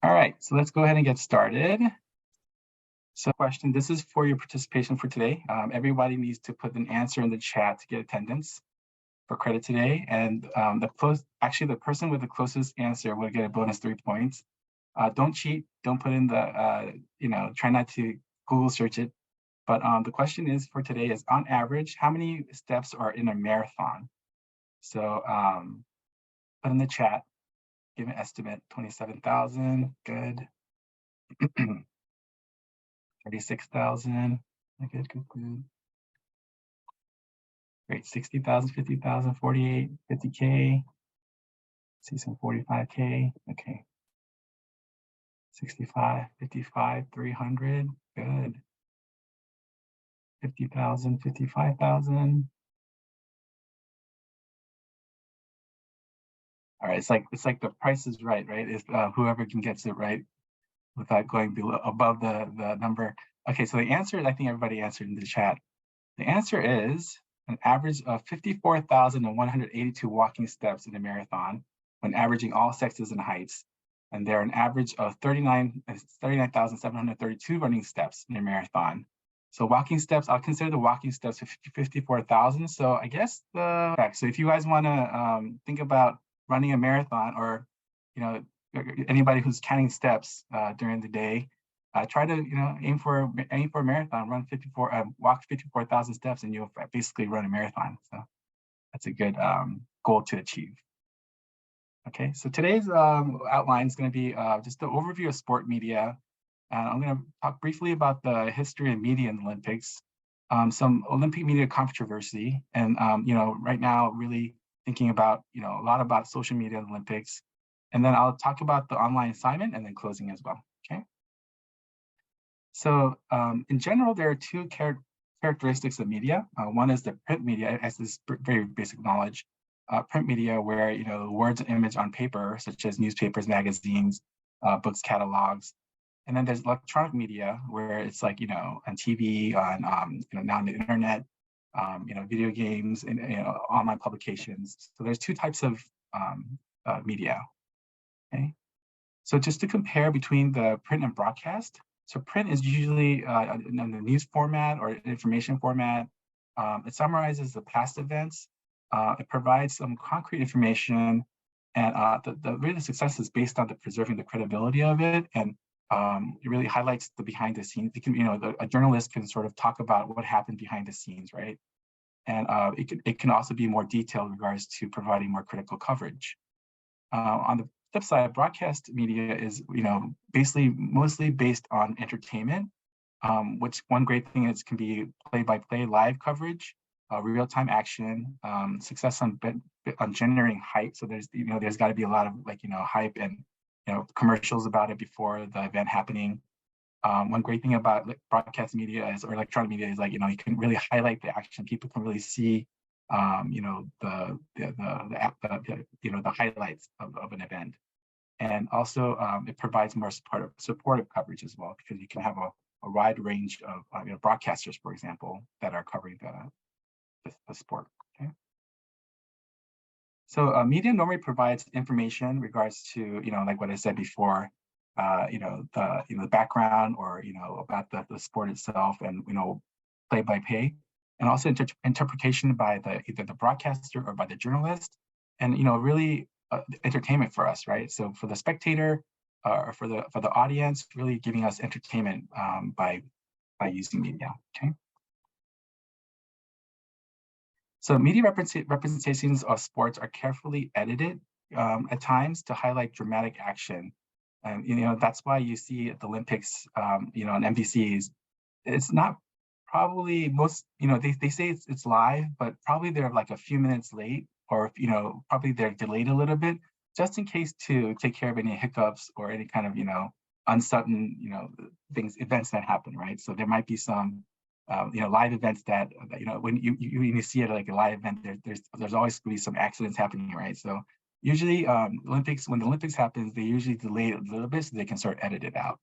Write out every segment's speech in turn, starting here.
All right, so let's go ahead and get started. So question, this is for your participation for today. Everybody needs to put an answer in the chat to get attendance for credit today. And the person with the closest answer will get a bonus 3 points. Don't cheat, don't put in the, try not to Google search it. But the question is for today is, on average, how many steps are in a marathon? So put in the chat, give an estimate, 27,000, good. 36,000, good. Great, 60,000, 50,000, 48, 50K. See some 45K, okay. 65, 55, 300, good. 50,000, 55,000. All right, it's like the price is right? If whoever can gets it right without going below above the number. Okay, so the answer, I think everybody answered in the chat. The answer is an average of 54,182 walking steps in a marathon when averaging all sexes and heights. And there are an average of 39,732 running steps in a marathon. So walking steps, I'll consider the walking steps 54,000. So I guess so if you guys want to think about running a marathon, or anybody who's counting steps during the day, try to aim for a marathon, walk 54,000 steps, and you'll basically run a marathon. So that's a good goal to achieve. Okay, so today's outline is going to be just an overview of sport media. I'm going to talk briefly about the history of media in the Olympics, some Olympic media controversy, and right now really thinking about a lot about social media in the Olympics, and then I'll talk about the online assignment and then closing as well. Okay. So in general, there are two characteristics of media. One is the print media, as this very basic knowledge. Print media, where words and image on paper, such as newspapers, magazines, books, catalogs. And then there's electronic media, where it's like on TV, on now on the internet, video games, and online publications. So there's two types of media. Okay, so just to compare between the print and broadcast. So print is usually in the news format or information format. It summarizes the past events. It provides some concrete information, and the success is based on preserving the credibility of it, and it really highlights the behind the scenes. It can, a journalist can sort of talk about what happened behind the scenes, right? And it can also be more detailed in regards to providing more critical coverage. On the flip side, broadcast media is, basically mostly based on entertainment, which one great thing is can be play-by-play live coverage, real-time action, success on generating hype. So there's got to be a lot of hype and commercials about it before the event happening. One great thing about broadcast media or electronic media is you can really highlight the action. People can really see the highlights of an event. And also it provides more supportive coverage as well, because you can have a wide range of broadcasters, for example, that are covering the sport. Okay. So media normally provides information in regards to like what I said before, the background, or about the sport itself, and play by play, and also interpretation by either the broadcaster or by the journalist, and really entertainment for us, right? So for the spectator or for the audience, really giving us entertainment by using media. Okay. So media representations of sports are carefully edited at times to highlight dramatic action. And that's why you see at the Olympics, on NBCs, it's not probably most, they say it's live, but probably they're like a few minutes late, or probably they're delayed a little bit, just in case to take care of any hiccups or any kind of uncertain events that happen, right? So there might be some live events that when you see it like a live event, there's always going to be some accidents happening, right? So usually when the Olympics happens, they usually delay it a little bit so they can sort of edit it out.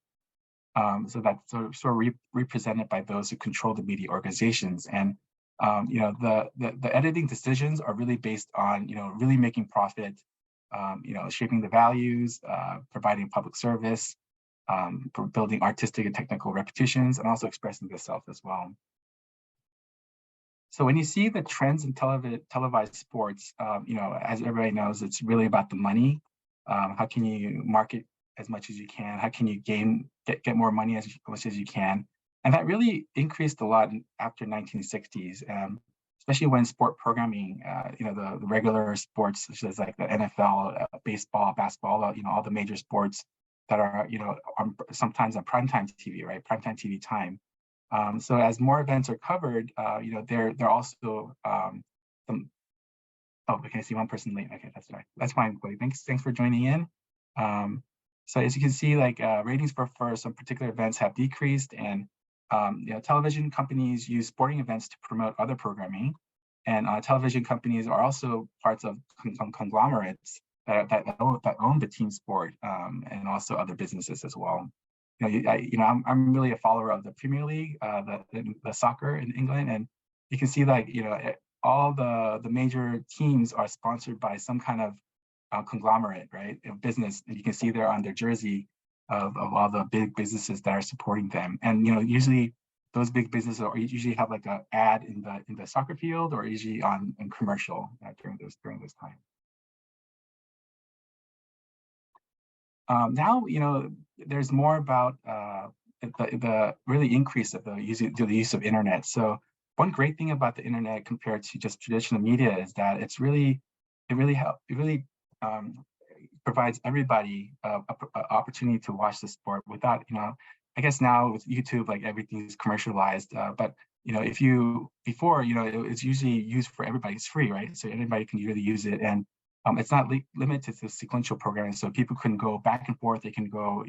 So that's sort of represented by those who control the media organizations. And the editing decisions are really based on really making profit shaping the values, providing public service, for building artistic and technical reputations, and also expressing the self as well. So when you see the trends in televised sports, as everybody knows, it's really about the money. How can you market as much as you can? How can you get more money as much as you can? And that really increased a lot after 1960s, especially when sport programming, the regular sports such as like the NFL, baseball, basketball, all the major sports that are, sometimes on primetime TV, right? Primetime TV time. So as more events are covered, they're also some. Oh, okay, I see one person late. Okay, that's right. That's fine. Thanks for joining in. So as you can see, like ratings for some particular events have decreased, and television companies use sporting events to promote other programming, and television companies are also parts of conglomerates that own the team sport, and also other businesses as well. I'm really a follower of the Premier League, the soccer in England, and you can see like all the major teams are sponsored by some kind of conglomerate, right? Business, and you can see there on their jersey of all the big businesses that are supporting them, and usually those big businesses usually have like an ad in the soccer field, or usually on commercial during this time. Now, there's more about the really increase of the use of internet. So one great thing about the internet compared to just traditional media is that it really provides everybody a opportunity to watch the sport without, I guess now with YouTube, like everything's commercialized. But before, it's usually used for everybody. It's free, right? So anybody can really use it, and it's not limited to sequential programming. So people can go back and forth. They can go,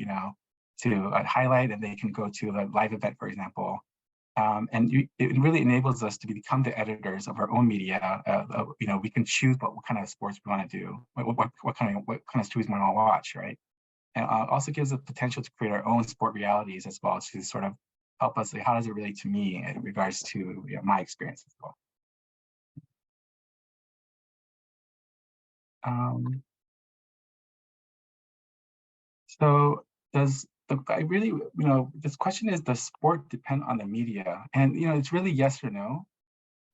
to a highlight, and they can go to the live event, for example. It really enables us to become the editors of our own media. We can choose what kind of sports we want to do, what kind of stories we want to watch, right? And also gives the potential to create our own sport realities as well, to sort of help us say, how does it relate to me in regards to my experience as well. So this question is, does sport depend on the media? And, it's really yes or no.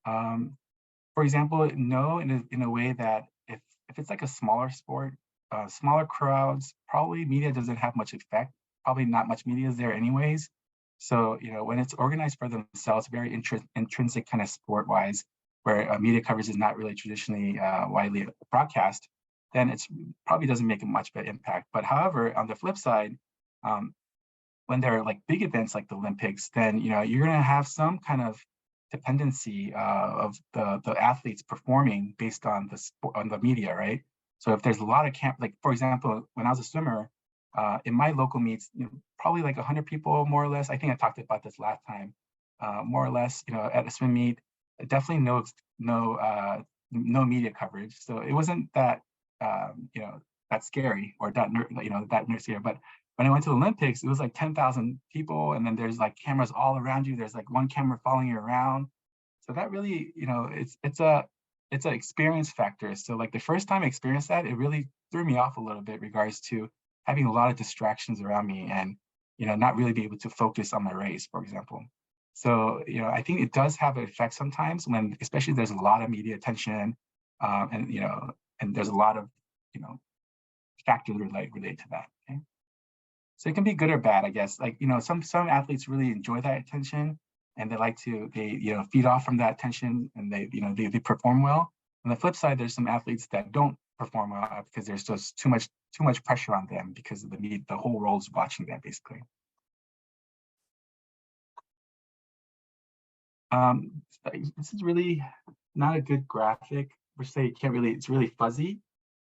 For example, no, in a way that if it's like a smaller sport, smaller crowds, probably media doesn't have much effect. Probably not much media is there anyways. So, when it's organized for themselves, very intrinsic kind of sport-wise, where media coverage is not really traditionally widely broadcast, then it's probably doesn't make a much of an impact. But however, on the flip side, when there are like big events like the Olympics, then you're going to have some kind of dependency of the athletes performing based on the media, right? So if there's a lot of like for example, when I was a swimmer, in my local meets, probably like 100 people more or less. I think I talked about this last time, more or less, at a swim meet, definitely no media coverage. So it wasn't that that scary or that scary, but when I went to the Olympics, it was like 10,000 people, and then there's like cameras all around you. There's like one camera following you around. So that really, it's an experience factor. So like the first time I experienced that, it really threw me off a little bit in regards to having a lot of distractions around me, and not really be able to focus on my race, for example. So I think it does have an effect sometimes when, especially there's a lot of media attention, and there's a lot of factors related to that. Okay? So it can be good or bad, I guess. Like, some athletes really enjoy that attention, and they feed off from that attention, and they perform well. On the flip side, there's some athletes that don't perform well because there's just too much pressure on them because of the whole world's watching them, basically. This is really not a good graphic. It's really fuzzy.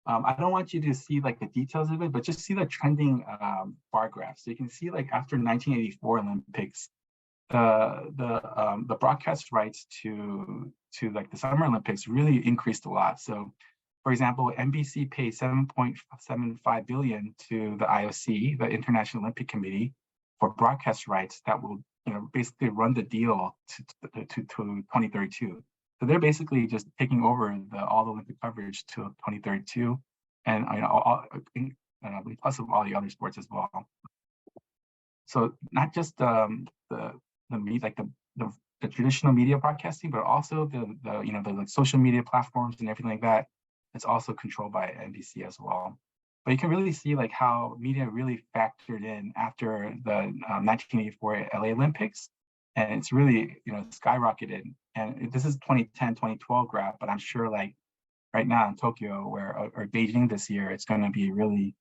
I don't want you to see like the details of it, but just see the trending bar graph. So you can see like after 1984 Olympics, the broadcast rights to like the Summer Olympics really increased a lot. So, for example, NBC paid $7.75 billion to the IOC, the International Olympic Committee, for broadcast rights that will basically run the deal to 2032. So they're basically just taking over all the Olympic coverage to 2032. and plus of all the other sports as well. So not just the media, like the traditional media broadcasting, but also the like social media platforms and everything like that. It's also controlled by NBC as well. But you can really see like how media really factored in after the 1984 LA Olympics, and it's really skyrocketed. And this is 2010, 2012 graph, but I'm sure like right now in Tokyo or Beijing this year, it's going to be really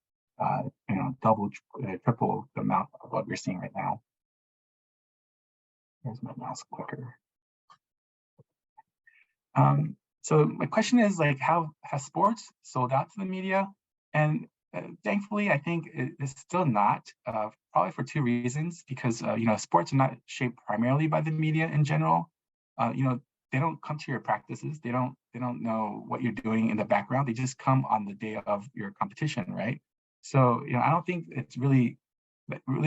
double, triple the amount of what we're seeing right now. Here's my mouse clicker. So my question is like, how has sports sold out to the media? And thankfully, I think it's still not, probably for two reasons, because sports are not shaped primarily by the media in general. They don't come to your practices. They don't know what you're doing in the background. They just come on the day of your competition, right? So I don't think it's really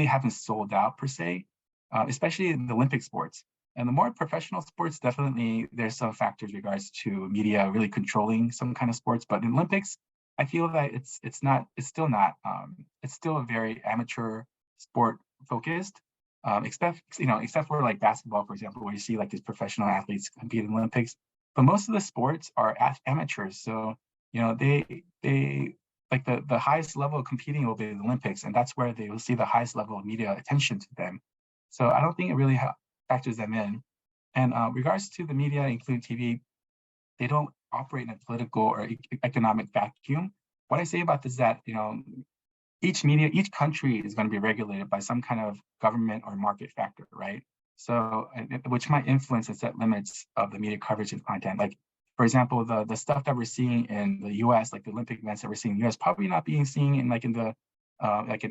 haven't sold out per se, especially in the Olympic sports. And the more professional sports, definitely there's some factors regards to media really controlling some kind of sports. But in Olympics, I feel that it's still a very amateur sport focused. Except for like basketball, for example, where you see like these professional athletes compete in Olympics. But most of the sports are amateurs. So, they like the highest level of competing will be the Olympics, and that's where they will see the highest level of media attention to them. So I don't think it really factors them in. And regards to the media, including TV, they don't operate in a political or economic vacuum. What I say about this is that, each country is going to be regulated by some kind of government or market factor, right? So, which might influence and set limits of the media coverage and content. Like, for example, the stuff that we're seeing in the U.S., like the Olympic events that we're seeing in the U.S., probably not being seen in like in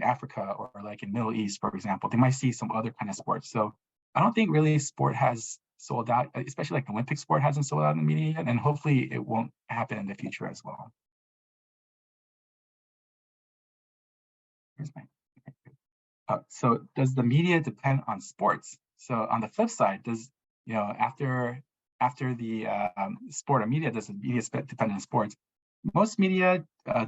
Africa or like in Middle East, for example. They might see some other kind of sports. So I don't think really sport has sold out, especially like the Olympic sport hasn't sold out in the media yet, and hopefully it won't happen in the future as well. Here's my so does the media depend on sports? So on the flip side, does after the sport or media, does the media depend on sports? Most media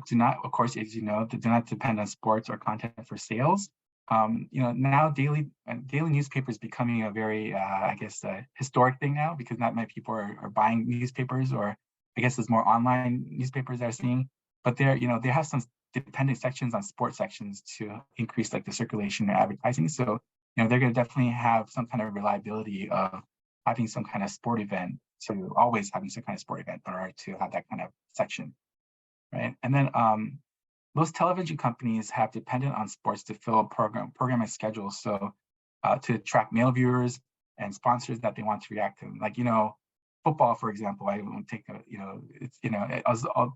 do not, of course, as you know, they do not depend on sports or content for sales. Now daily newspapers becoming a very, I guess, historic thing now, because not many people are buying newspapers, or I guess there's more online newspapers that are seeing. But they have some dependent sections on sports sections to increase like the circulation and advertising. So, they're going to definitely have some kind of reliability of having some kind of sport event, to always having some kind of sport event in order to have that kind of section, right? And then most television companies have depended on sports to fill programming schedules. So to attract male viewers and sponsors that they want to react to, like, football, for example. I won't take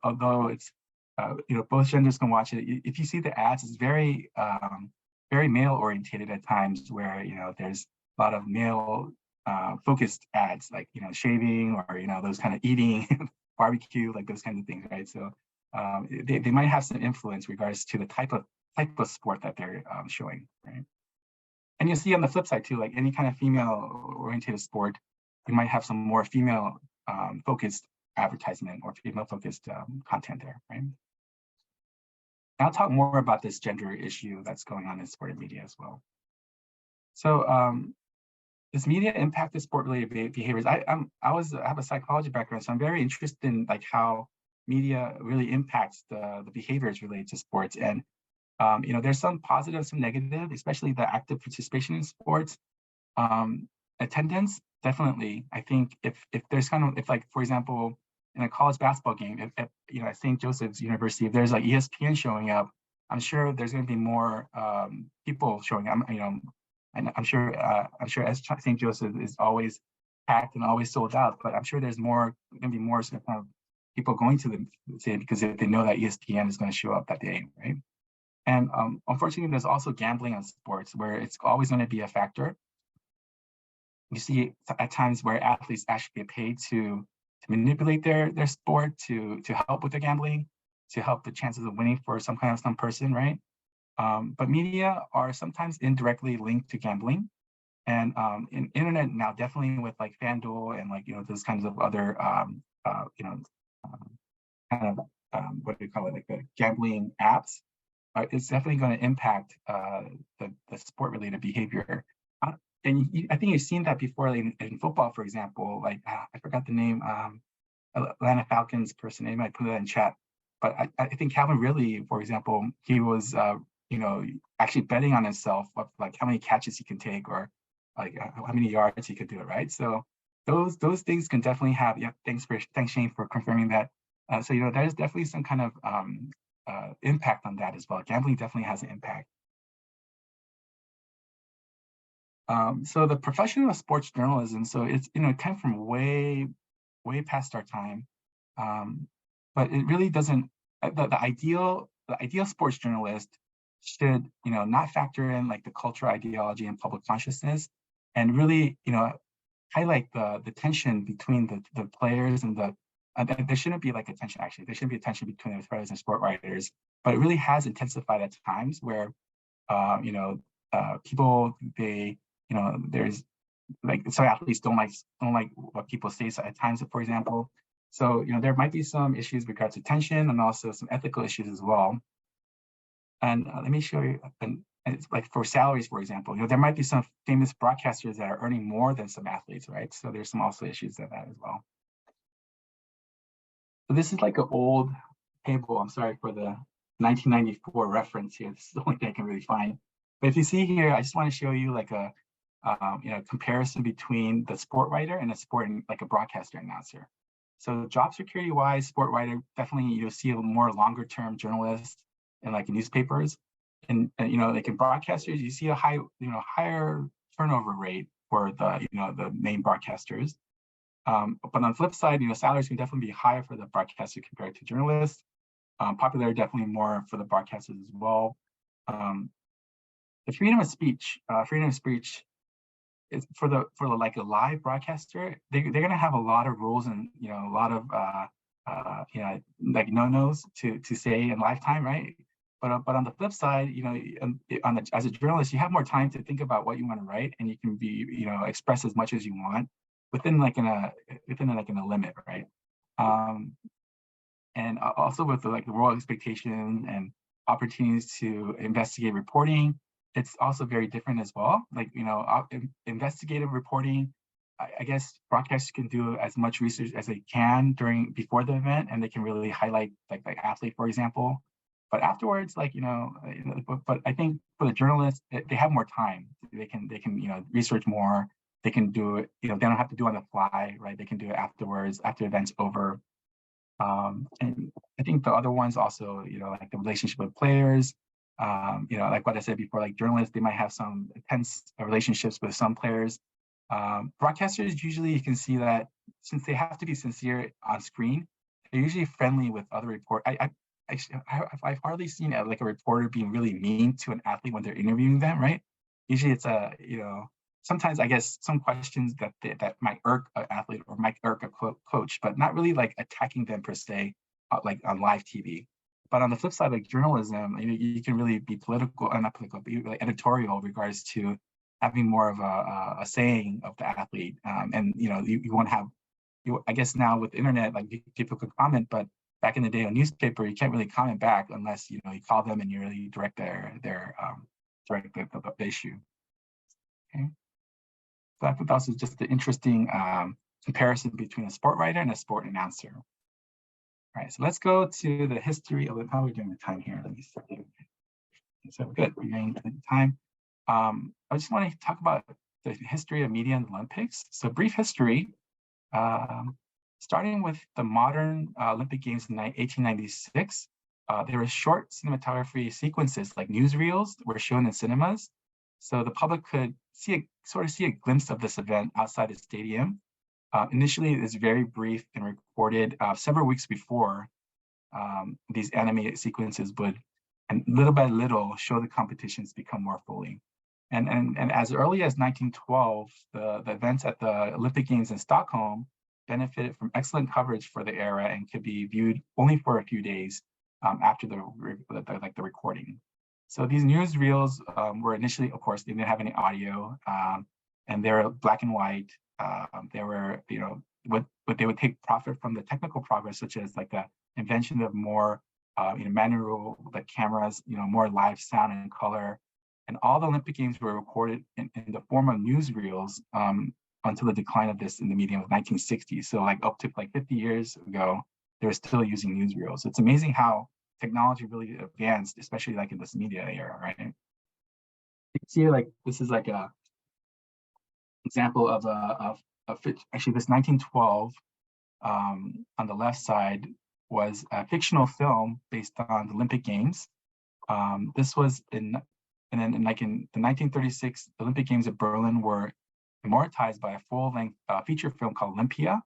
although it's both genders can watch it. If you see the ads, it's very very male orientated at times, where there's a lot of male focused ads, like shaving, or those kind of eating, barbecue, like those kinds of things, right? So they might have some influence regards to the type of sport that they're showing, right? And you see on the flip side too, like any kind of female oriented sport, you might have some more female focused advertisement or female focused content there, right? And I'll talk more about this gender issue that's going on in sport and media as well. So does media impact the sport-related behaviors? I have a psychology background, so I'm very interested in like how media really impacts the behaviors related to sports. And there's some positive, some negative, especially the active participation in sports. Attendance, definitely. I think if there's if like, for example, in a college basketball game, at St. Joseph's University, if there's like ESPN showing up, I'm sure there's going to be more people showing up. And I'm sure as St. Joseph is always packed and always sold out, but I'm sure there's going to be more sort of people going to the stadium because they know that ESPN is going to show up that day, right? And unfortunately, there's also gambling on sports, where it's always going to be a factor. You see at times where athletes actually get paid to manipulate their sport to help with the gambling, to help the chances of winning for some person, right? But media are sometimes indirectly linked to gambling, and in internet now, definitely with like FanDuel and like those kinds of other kind of what do you call it, like the gambling apps, it's definitely going to impact the sport-related behavior. And I think you've seen that before, like in football, for example. Like I forgot the name, Atlanta Falcons person. They might put that in chat. But I think Calvin Ridley, for example, he was actually betting on himself, like how many catches he can take, or like how many yards he could do it, right? So those things can definitely have. Yeah, thanks Shane for confirming that. So there's definitely some kind of impact on that as well. Gambling definitely has an impact. So the profession of sports journalism, so it's kind of from way past our time, but it really doesn't. The ideal sports journalist should not factor in like the cultural ideology and public consciousness, and really highlight the tension between the players and the. There shouldn't be like a tension, actually. There shouldn't be a tension between the players and sport writers, but it really has intensified at times where people, they there's like some athletes don't like what people say at times, for example. So there might be some issues with regards to tension and also some ethical issues as well. And let me show you. And it's like for salaries, for example, there might be some famous broadcasters that are earning more than some athletes, right? So there's some also issues of that as well. So this is like an old table. I'm sorry for the 1994 reference here. This is the only thing I can really find. But if you see here, I just want to show you like a comparison between the sport writer and like a broadcaster announcer. So job security wise, sport writer, definitely you'll see a more longer term journalist in like newspapers, and like in broadcasters, you see a higher turnover rate for the main broadcasters. But on the flip side, salaries can definitely be higher for the broadcaster compared to journalists. Popularity definitely more for the broadcasters as well. The freedom of speech is for the like a live broadcaster. They're gonna have a lot of rules and a lot of like no-nos to say in lifetime, right? But on the flip side, as a journalist, you have more time to think about what you want to write, and you can be express as much as you want within a limit, right? And also with the role expectation and opportunities to investigate reporting, it's also very different as well. Like investigative reporting, I guess broadcasters can do as much research as they can before the event, and they can really highlight like athlete, for example. But afterwards, but I think for the journalists, they have more time. They can research more. They can do it. They don't have to do it on the fly, right? They can do it afterwards, after the event's over. And I think the other ones also, like the relationship with players, like what I said before, like journalists, they might have some intense relationships with some players. Broadcasters, usually you can see that since they have to be sincere on screen, they're usually friendly with other reporters. I've hardly seen like a reporter being really mean to an athlete when they're interviewing them, right? Usually it's sometimes I guess some questions that might irk an athlete or might irk a coach, but not really like attacking them per se, like on live TV. But on the flip side, like journalism, you can really be political, not political, be like editorial in regards to having more of a saying of the athlete. And you won't have, I guess now with the internet, like people could comment, but back in the day on newspaper, you can't really comment back unless you call them and you really direct direct the issue. Okay. So I thought that was just an interesting comparison between a sport writer and a sport announcer. All right, so let's go to the history of it. How are we doing the time here? Let me see. So good, we're getting the time. I just want to talk about the history of media in the Olympics. So brief history, starting with the modern Olympic Games in 1896. There were short cinematography sequences like newsreels were shown in cinemas. So the public could see a glimpse of this event outside the stadium. Initially, it was very brief and recorded several weeks before these animated sequences would, and little by little, show the competitions become more fully. And as early as 1912, the events at the Olympic Games in Stockholm benefited from excellent coverage for the era and could be viewed only for a few days after the recording. So these newsreels were initially, of course, they didn't have any audio, and they were black and white. They were, what they would take profit from the technical progress, such as like the invention of more manual like cameras, more live sound and color. And all the Olympic Games were recorded in the form of newsreels until the decline of this in the medium of 1960. So like up to like 50 years ago, they were still using newsreels. So it's amazing how technology really advanced, especially like in this media era, right? You can see like this is like a example of actually this 1912 on the left side was a fictional film based on the Olympic Games. This was and then in the 1936 Olympic Games at Berlin were immortalized by a full-length feature film called Olympia,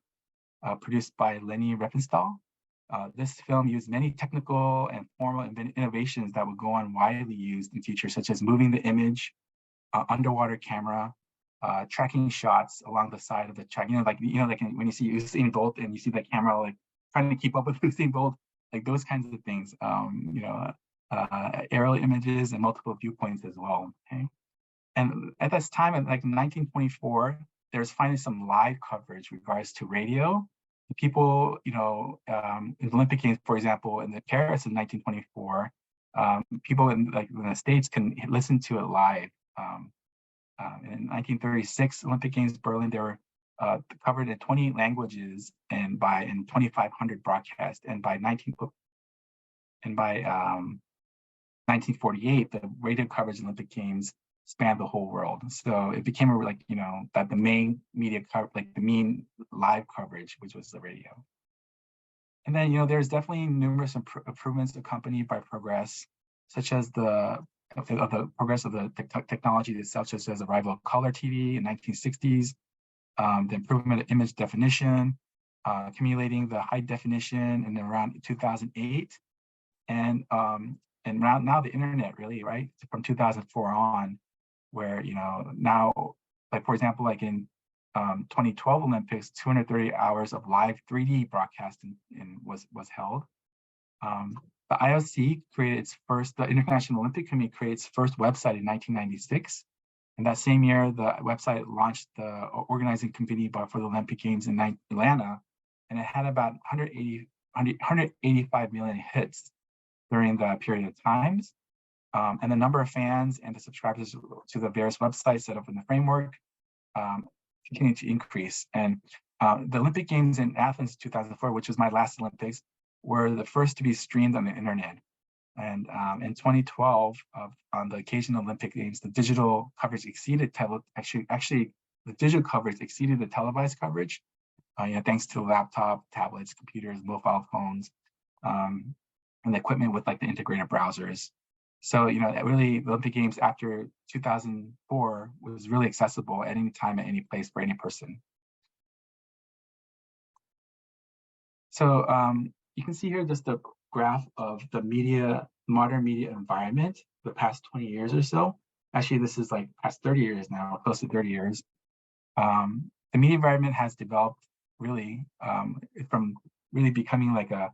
produced by Leni Riefenstahl. This film used many technical and formal innovations that would go on widely used in future, such as moving the image, underwater camera, tracking shots along the side of the track. Like when you see Usain Bolt and you see the camera like trying to keep up with Usain Bolt, like those kinds of things. Aerial images and multiple viewpoints as well. Okay, and at this time, in like 1924, there's finally some live coverage regards to radio. People, in the Olympic Games, for example, in the Paris in 1924, people in the States can listen to it live. In 1936 Olympic Games Berlin, they were covered in 28 languages and by 2,500 broadcasts. And by 1948, the radio coverage of Olympic Games spanned the whole world. So it became that the main media the main live coverage, which was the radio. And then there's definitely numerous improvements accompanied by progress, such as the progress of the technology itself, such as the arrival of color TV in 1960s, the improvement of image definition, accumulating the high definition in around 2008, and now the internet really, right, from 2004 on, where now, like for example, like in 2012 Olympics, 230 hours of live 3D broadcasting was held. The IOC created the International Olympic Committee created its first website in 1996. And that same year, the website launched the organizing committee for the Olympic Games in Atlanta, and it had about 185 million hits during the period of times. And the number of fans and the subscribers to the various websites set up in the framework continued to increase. And the Olympic Games in Athens 2004, which was my last Olympics, were the first to be streamed on the internet. And in 2012, on the occasion of Olympic Games, the digital coverage exceeded the digital coverage exceeded the televised coverage, thanks to laptop, tablets, computers, mobile phones, and the equipment with like the integrated browsers. So really, the Olympic Games after 2004 was really accessible at any time, at any place, for any person. So you can see here just the graph of the modern media environment the past 20 years or so. Actually, this is like past 30 years now, close to 30 years. The media environment has developed really from really becoming like a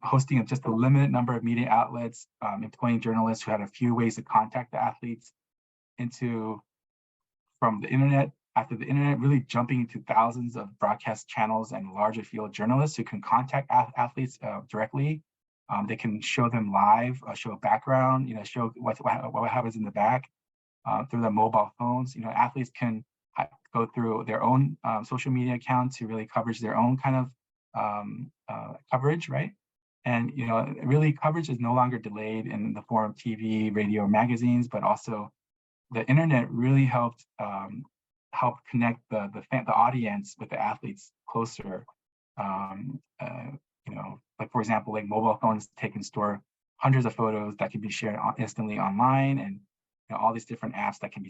hosting of just a limited number of media outlets, employing journalists who had a few ways to contact the athletes, from the internet, after the internet, really jumping into thousands of broadcast channels and larger field journalists who can contact athletes directly. They can show them live, show a background, show what happens in the back through their mobile phones. Athletes can go through their own social media accounts to really coverage their own kind of coverage, right? And really coverage is no longer delayed in the form of TV, radio, or magazines, but also the internet really helped connect the audience with the athletes closer. Like for example, like mobile phones and store hundreds of photos that can be shared instantly online, and all these different apps that can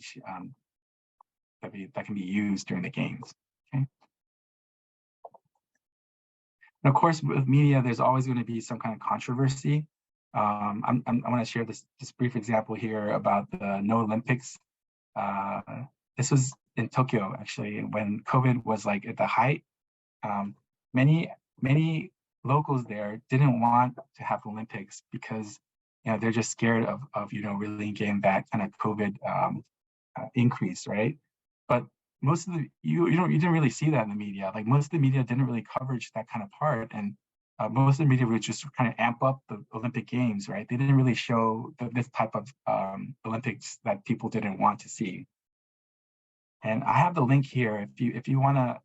be used during the games. Okay. And of course, with media, there's always going to be some kind of controversy. I want to share this brief example here about the No Olympics. This was in Tokyo, actually, when COVID was like at the height. Many locals there didn't want to have Olympics because they're just scared of really getting that kind of COVID increase, right? But most of you didn't really see that in the media. Like most of the media didn't really coverage that kind of part, and most of the media would just kind of amp up the Olympic Games, right? They didn't really show this type of Olympics that people didn't want to see. And I have the link here if you wanna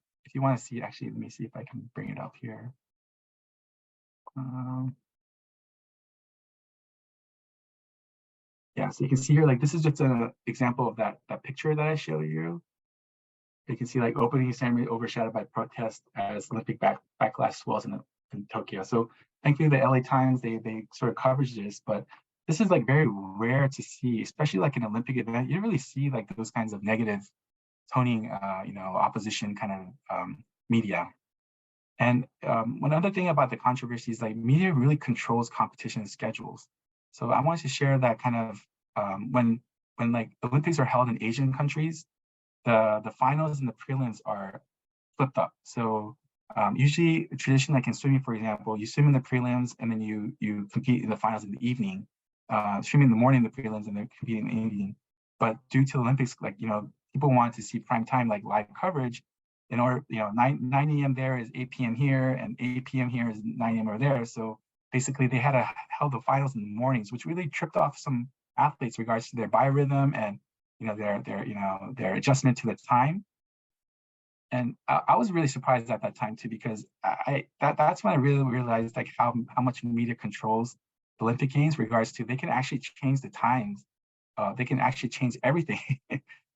see. Actually, let me see if I can bring it up here. Yeah, so you can see here, like this is just an example of that picture that I showed you. You can see like opening ceremony overshadowed by protest as Olympic backlash swells in Tokyo. So thankfully the LA Times, they sort of coverage this, but this is like very rare to see, especially like an Olympic event. You don't really see like those kinds of negative toning, opposition kind of media. And one other thing about the controversy is like media really controls competition schedules. So I wanted to share that kind of when like Olympics are held in Asian countries, the finals and the prelims are flipped up. So usually a tradition like in swimming, for example, you swim in the prelims and then you compete in the finals in the evening. Swimming in the morning, the prelims, and then compete in the evening. But due to the Olympics, like people want to see prime time, like live coverage. In order, 9 a.m. there is 8 p.m. here, and 8 p.m. here is 9 a.m. over there. So basically, they had to held the finals in the mornings, which really tripped off some athletes regards to their biorhythm and their adjustment to the time. And I was really surprised at that time too, because that's when I really realized like how much media controls the Olympic Games regards to they can actually change the times. They can actually change everything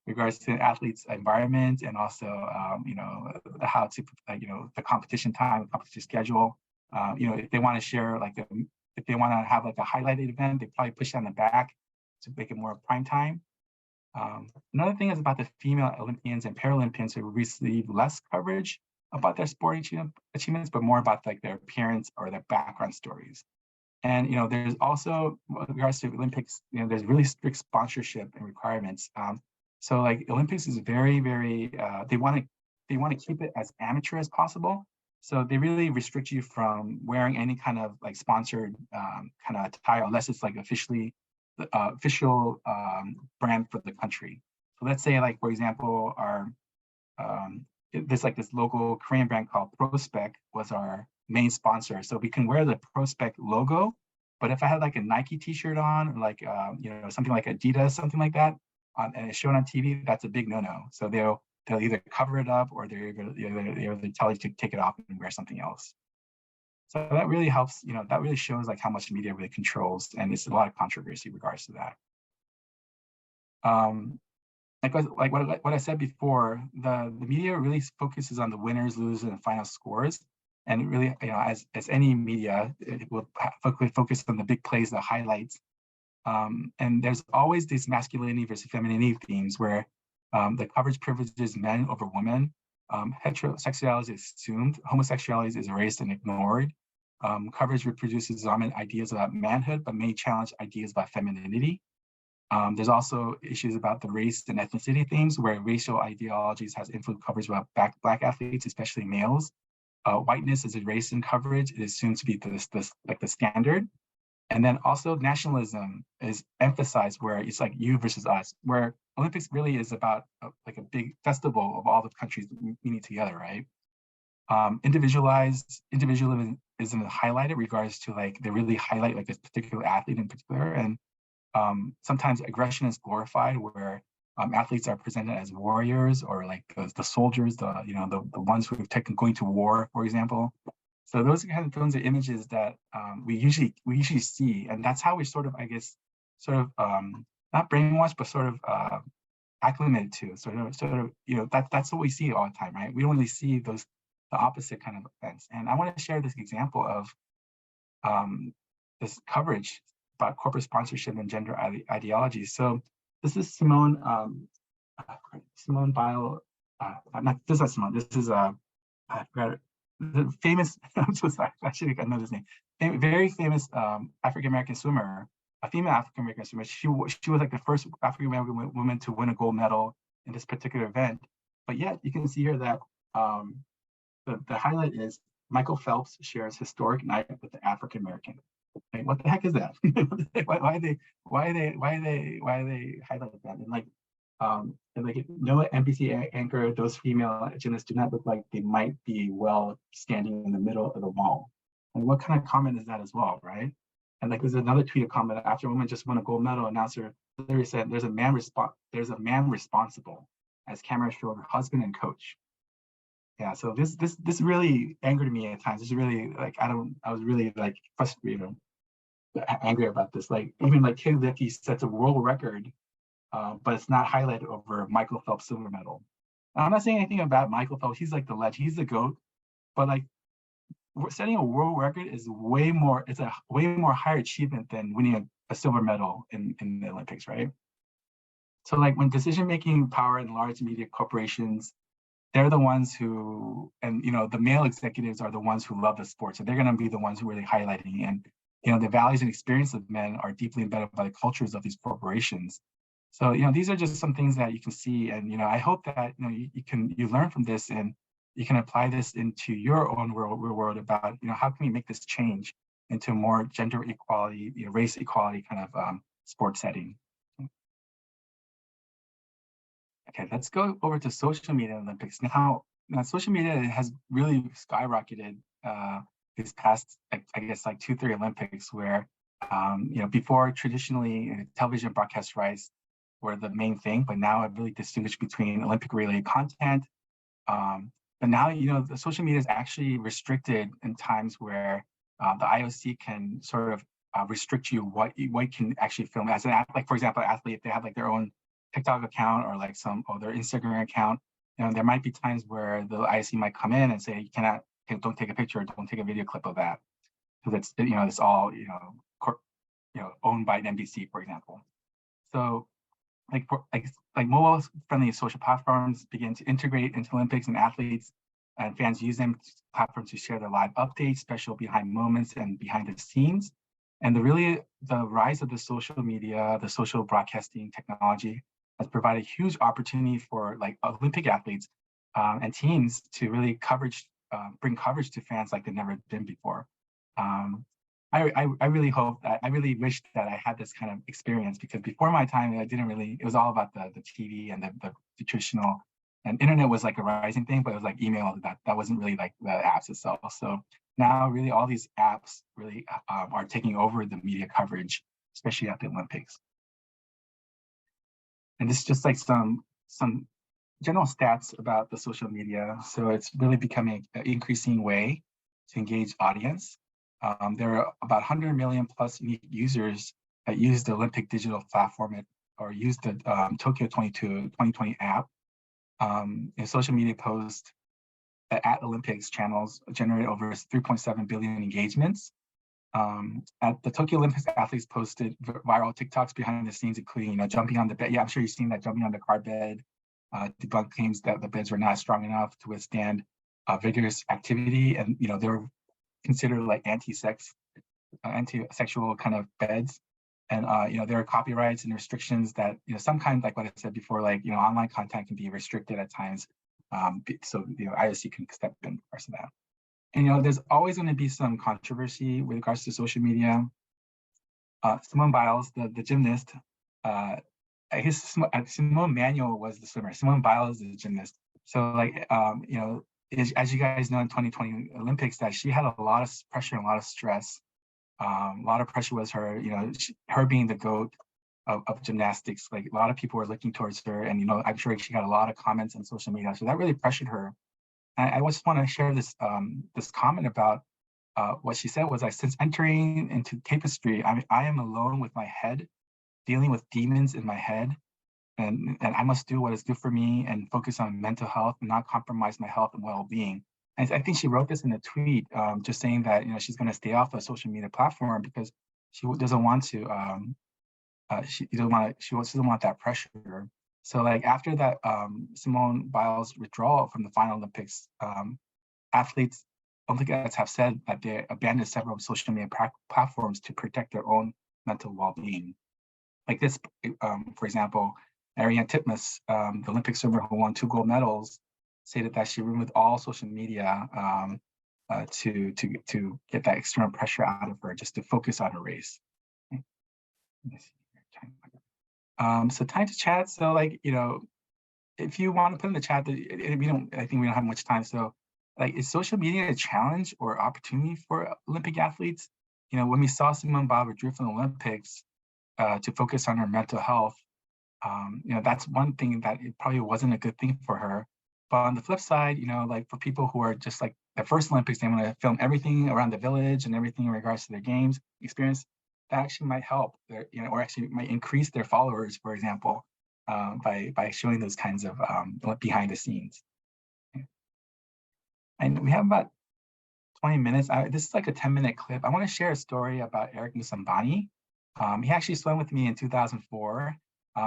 regards to athletes' environment and also how to the competition time, competition schedule. If they want to share if they want to have like a highlighted event, they probably push it on the back to make it more prime time. Another thing is about the female Olympians and Paralympians who receive less coverage about their sporting achievements, but more about like their appearance or their background stories. And there's also, with regards to Olympics, there's really strict sponsorship and requirements. So like Olympics is very, very they want to keep it as amateur as possible. So they really restrict you from wearing any kind of like sponsored kind of attire unless it's like official brand for the country. So let's say like for example, our there's like this local Korean brand called Prospec was our main sponsor. So we can wear the Prospec logo, but if I had like a Nike T-shirt on, or like something like Adidas, something like that, and it's shown on TV, that's a big no-no. So they'll either cover it up or they tell you to take it off and wear something else. So that really helps, that really shows like how much media really controls, and there's a lot of controversy in regards to that. Like what I said before, the media really focuses on the winners, losers, and final scores. And it really, as any media, it will focus on the big plays, the highlights. And there's always these masculinity versus femininity themes where the coverage privileges men over women. Heterosexuality is assumed, homosexuality is erased and ignored. Coverage reproduces dominant ideas about manhood, but may challenge ideas about femininity. There's also issues about the race and ethnicity themes where racial ideologies has influenced coverage about Black athletes, especially males. Whiteness is erased in coverage. It is assumed to be the standard. And then also nationalism is emphasized where it's like you versus us, where Olympics really is about like a big festival of all the countries meeting together, right? Individualism is highlighted regards to like they really highlight like this particular athlete in particular, and sometimes aggression is glorified where athletes are presented as warriors or like the soldiers, the ones who have taken going to war, for example. So those are kind of those are images that we usually see, and that's how we sort of, I guess, not brainwashed, but sort of acclimated to. Sort of, that's what we see all the time, right? We don't really see the opposite kind of events. And I want to share this example of this coverage about corporate sponsorship and gender ideology. So this is Simone Biles. This is not Simone. This is I forgot it. The famous. I'm so sorry. I should know this name. Very famous African American swimmer, a female African American swimmer. She was like the first African American woman to win a gold medal in this particular event. But yet you can see here that the highlight is Michael Phelps shares historic night with the African American. Like, what the heck is that? why they highlight that? And like no NBC anchor, those female gymnasts do not look like they might be well standing in the middle of the wall. And what kind of comment is that as well, right? And like there's another tweet or comment after a woman just won a gold medal, announcer literally said, there's a man responsible, as camera showed her husband and coach. Yeah, so this really angered me at times. This is really like I was really like frustrated, angry about this. Like even like Kid Licky sets a world record, but it's not highlighted over Michael Phelps silver medal. I'm not saying anything about Michael Phelps. He's like the legend. He's the GOAT. But like setting a world record is way more. It's a way more higher achievement than winning a silver medal in the Olympics, right? So like when decision making power in large media corporations, they're the ones who, and the male executives are the ones who love the sport. So they're going to be the ones who are really highlighting. And the values and experience of men are deeply embedded by the cultures of these corporations. So these are just some things that you can see, and I hope that you learn from this, and you can apply this into your own world about how can we make this change into a more gender equality, race equality kind of sport setting. Okay, let's go over to social media Olympics. Now social media has really skyrocketed this past, I guess, like 2-3 Olympics, where before traditionally television broadcast rights were the main thing, but now I really distinguish between Olympic related content. But now the social media is actually restricted in times where the IOC can sort of restrict you what you can actually film as an athlete. Like for example, an athlete, if they have like their own TikTok account or like their Instagram account, there might be times where the IOC might come in and say you cannot, don't take a picture, don't take a video clip of that, because it's it's all owned by an NBC, for example. So like mobile friendly social platforms begin to integrate into Olympics, and athletes and fans use them platforms to share their live updates, special behind moments, and behind the scenes. And the rise of the social media, the social broadcasting technology has provided a huge opportunity for like Olympic athletes and teams to really bring coverage to fans like they've never been before. I really hope that I really wish that I had this kind of experience, because before my time, it was all about the TV and the traditional, and internet was like a rising thing, but it was like email, that wasn't really like the apps itself. So now really all these apps really are taking over the media coverage, especially at the Olympics. And this is just like some general stats about the social media. So it's really becoming an increasing way to engage audience. There are about 100 million plus unique users that use the Olympic digital platform or use the Tokyo 2020 app. And social media posts at Olympics channels generate over 3.7 billion engagements. At the Tokyo Olympics, athletes posted viral TikToks behind the scenes, including jumping on the bed. Yeah, I'm sure you've seen that, jumping on the car bed, debunk claims that the beds were not strong enough to withstand vigorous activity, and they were considered like anti-sexual kind of beds. And there are copyrights and restrictions that sometimes, like what I said before, like online content can be restricted at times. So IOC can step in for that. And there's always going to be some controversy with regards to social media. Simone Biles, the gymnast, I guess Simone Manuel was the swimmer. Simone Biles is the gymnast. So like as you guys know, in 2020 Olympics, that she had a lot of pressure and a lot of stress. A lot of pressure was her, her being the GOAT of gymnastics. Like a lot of people were looking towards her, and I'm sure she got a lot of comments on social media, so that really pressured her. And I just want to share this this comment about what she said was, like, since entering into tapestry, I am alone with my head, dealing with demons in my head, and I must do what is good for me and focus on mental health and not compromise my health and well-being. And I think she wrote this in a tweet, just saying that she's going to stay off a social media platform because she doesn't want to. She doesn't want that pressure. So like after that, Simone Biles' withdrawal from the final Olympics, Olympics have said that they abandoned several social media platforms to protect their own mental well-being. Like this, for example, Ariane Titmus, the Olympic swimmer who won 2 gold medals, stated that she removed all social media to get that external pressure out of her, just to focus on her race. Okay. So time to chat. So like if you want to put in the chat, I think we don't have much time. So like, is social media a challenge or opportunity for Olympic athletes? When we saw Simone Biles withdrew from the Olympics to focus on her mental health, that's one thing that it probably wasn't a good thing for her. But on the flip side, like for people who are just like the first Olympics, they want to film everything around the village and everything in regards to their games experience. That actually might help, or actually might increase their followers, for example, by showing those kinds of behind the scenes. And we have about 20 minutes. This is like a 10-minute clip. I want to share a story about Eric Musambani. He actually swam with me in 2004.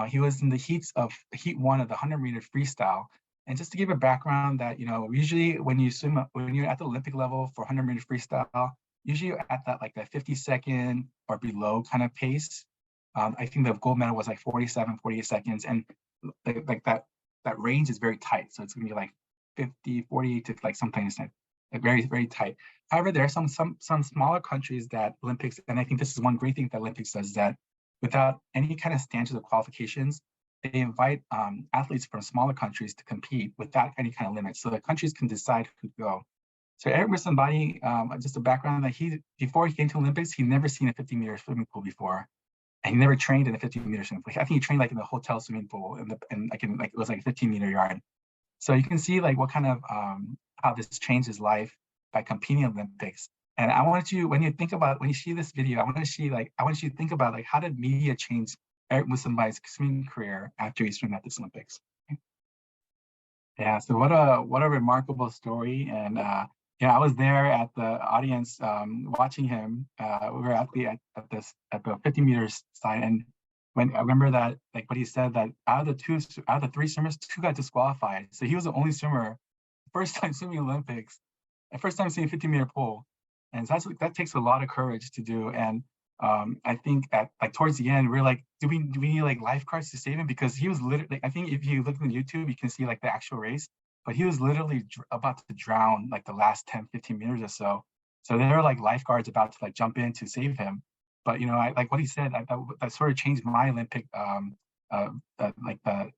He was in the heat one of the 100-meter freestyle. And just to give a background that, usually when you swim, when you're at the Olympic level for 100-meter freestyle, usually you're at that like that 50-second or below kind of pace. I think the gold medal was like 47, 48 seconds. And like that range is very tight. So it's gonna be like 50, 48 to like sometimes like very, very tight. However, there are some smaller countries that Olympics, and I think this is one great thing that Olympics does, that without any kind of standards of qualifications, they invite athletes from smaller countries to compete without any kind of limits. So the countries can decide who go. So Eric Musambani, just a background that before he came to Olympics, he'd never seen a 50-meter swimming pool before. And he never trained in a 50-meter swimming pool. I think he trained like in the hotel swimming pool and it was like a 15-meter yard. So you can see like what kind of how this changed his life by competing in Olympics. And I want you, when you see this video, I want you to think about like how did media change Eric Musambai's swimming career after he swam at this Olympics. Yeah, so what a remarkable story. And I was there at the audience watching him. We were at the 50 meters side, and when I remember that, like what he said, that out of the three swimmers, two got disqualified. So he was the only swimmer, first time swimming Olympics, and first time seeing 50-meter pool. And so that takes a lot of courage to do. And I think at like towards the end, we're like, do we need like lifeguards to save him? Because he was literally, I think if you look on YouTube, you can see like the actual race, but he was literally about to drown like the last 10, 15 meters or so. So there were like lifeguards about to like jump in to save him. But I like what he said, that sort of changed my Olympic like the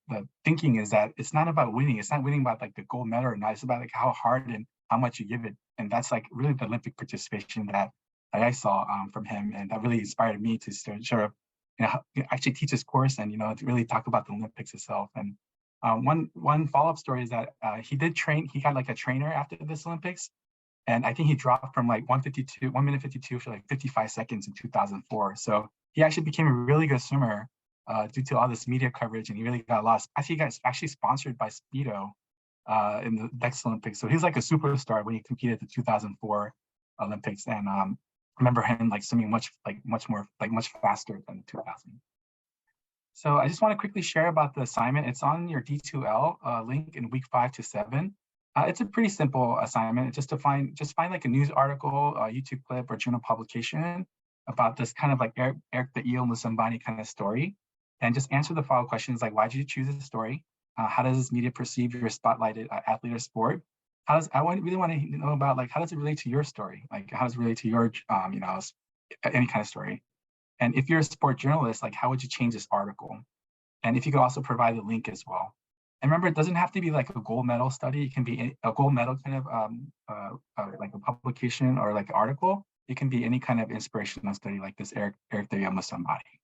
thinking, is that it's not about winning. It's not winning about like the gold medal or not. It's about like how hard and how much you give it. And that's like really the Olympic participation that I saw from him, and that really inspired me to sort of actually teach this course and to really talk about the Olympics itself. And one follow-up story is that he did train. He got like a trainer after this Olympics, and I think he dropped from like 1 minute 52 for like 55 seconds in 2004. So he actually became a really good swimmer due to all this media coverage, and he really got lost. Actually, he got actually sponsored by Speedo in the next Olympics. So he's like a superstar when he competed at the 2004 Olympics. And I remember him like swimming much faster than 2000. So I just want to quickly share about the assignment. It's on your D2L link in week 5 to 7. It's a pretty simple assignment. It's just find like a news article, a YouTube clip, or journal publication about this kind of like Eric the Eel Musambani kind of story, and just answer the follow questions like, why did you choose this story? How does this media perceive your spotlighted athlete or sport? Really want to know about like, how does it relate to your story? Like, how does it relate to your any kind of story? And if you're a sport journalist, like, how would you change this article? And if you could also provide the link as well. And remember, it doesn't have to be like a gold medal study. It can be a gold medal kind of like a publication or like an article. It can be any kind of inspirational study like this Eric the Eel Musambani.